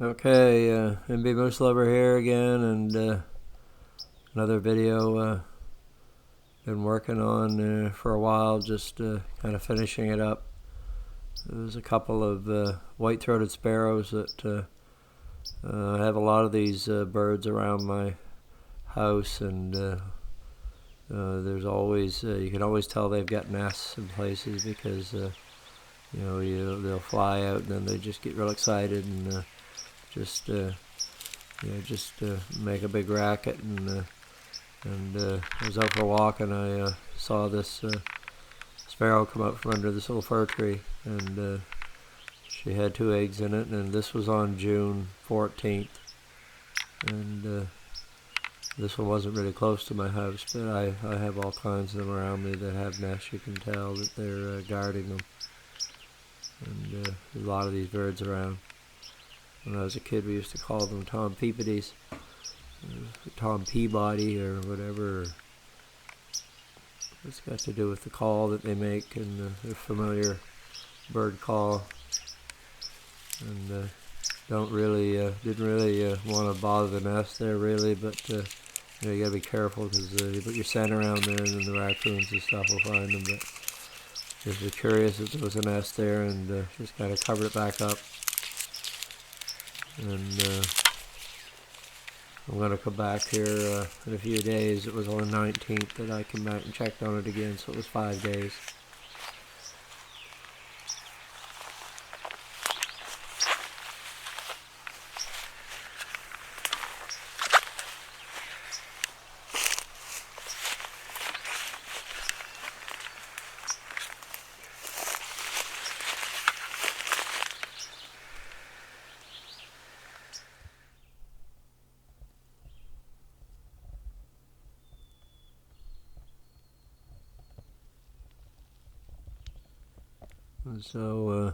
Okay, MB Moose Lover here again, and another video been working on for a while, just kind of finishing it up. There's a couple of white-throated sparrows that I have a lot of these birds around my house, and there's always you can always tell they've got nests in places because they'll fly out and then they just get real excited and just make a big racket. And I was out for a walk and I saw this sparrow come up from under this little fir tree, and she had 2 eggs in it, and this was on June 14th, and this one wasn't really close to my house, but I have all kinds of them around me that have nests. You can tell that they're guarding them, and there's a lot of these birds around. When I was a kid, we used to call them Tom Peapody's, Tom Peabody or whatever. It's got to do with the call that they make and their familiar bird call. And didn't really want to bother the nest there really, but you gotta be careful because you put your scent around there and then the raccoons and stuff will find them. But just was curious if there was a nest there, and just kind of covered it back up. And I'm going to come back here in a few days. It was on the 19th that I came back and checked on it again, so it was 5 days. And so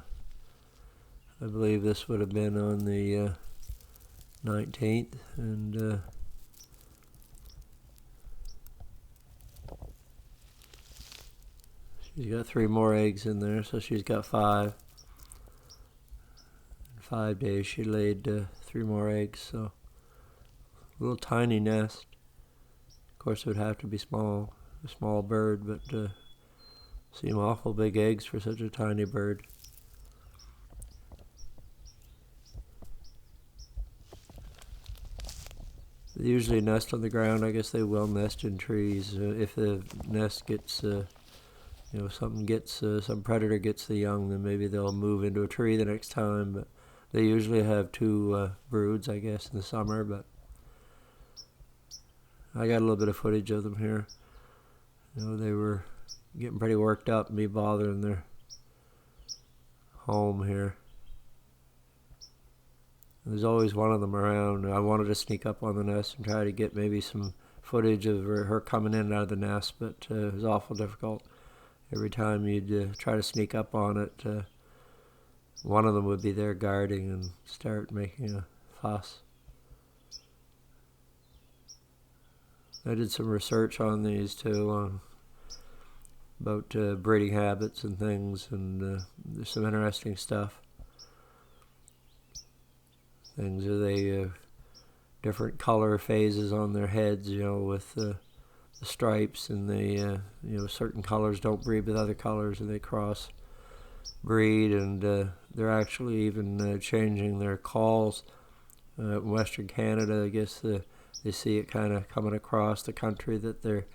I believe this would have been on the 19th, and she's got 3 more eggs in there, so she's got 5. In 5 days she laid 3 more eggs, so a little tiny nest. Of course it would have to be small, a small bird, but seem awful big eggs for such a tiny bird. They usually nest on the ground. I guess they will nest in trees. If the nest gets, some predator gets the young, then maybe they'll move into a tree the next time. But they usually have 2 broods, I guess, in the summer. But I got a little bit of footage of them here. They were getting pretty worked up, me bothering their home here. There's always one of them around. I wanted to sneak up on the nest and try to get maybe some footage of her coming in and out of the nest, but it was awful difficult. Every time you'd try to sneak up on it, one of them would be there guarding and start making a fuss. I did some research on these too, about breeding habits and things, and there's some interesting stuff. Things are they different color phases on their heads, with the stripes, and they certain colors don't breed with other colors, and they cross breed, and they're actually even changing their calls. In Western Canada, I guess they see it kind of coming across the country that they're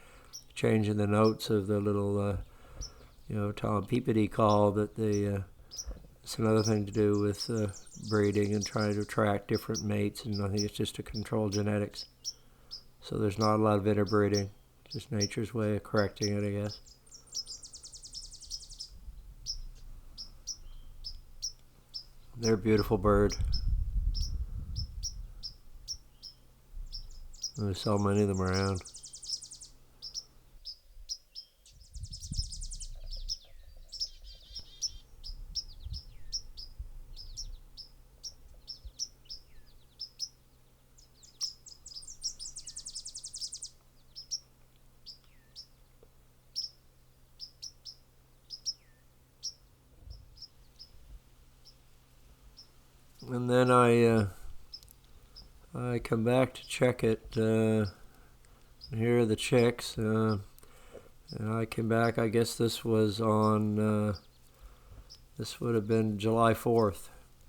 changing the notes of the little Tom Peabody call. That they it's another thing to do with breeding and trying to attract different mates, and I think it's just to control genetics. So there's not a lot of interbreeding, just nature's way of correcting it, I guess. They're a beautiful bird. There's so many of them around. And then I I come back to check it. Here are the chicks. And I came back, I guess this was on, this would have been July 4th.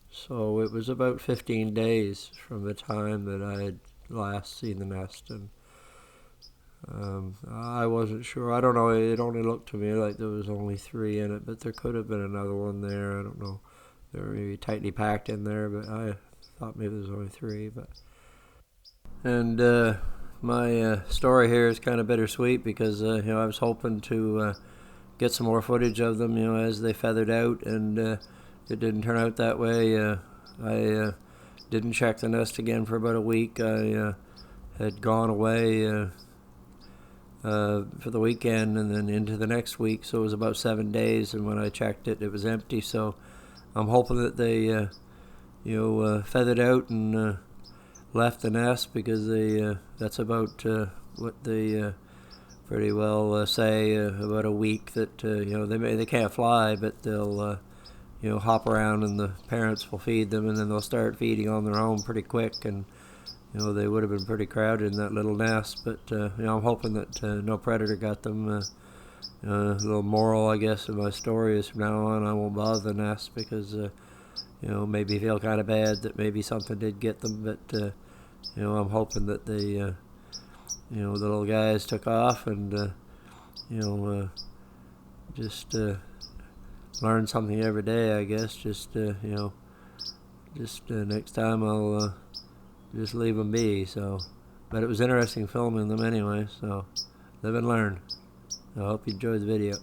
So it was about 15 days from the time that I had last seen the nest. And I wasn't sure. I don't know. It only looked to me like there was only 3 in it, but there could have been another one there. I don't know. They were maybe tightly packed in there, but I thought maybe there was only 3. And my story here is kind of bittersweet because I was hoping to get some more footage of them, as they feathered out, and it didn't turn out that way. I didn't check the nest again for about a week. I had gone away for the weekend and then into the next week, so it was about 7 days, and when I checked it, it was empty. So I'm hoping that they feathered out and left the nest, because that's about what they pretty well say about a week, that they can't fly, but they'll hop around and the parents will feed them, and then they'll start feeding on their own pretty quick. And they would have been pretty crowded in that little nest, but I'm hoping that no predator got them. A little moral, I guess, of my story is from now on I won't bother the nest, because maybe feel kind of bad that maybe something did get them, but I'm hoping that they the little guys took off and just learn something every day, I guess. Just next time I'll just leave them be. So, but it was interesting filming them anyway. So, live and learn. I hope you enjoyed the video.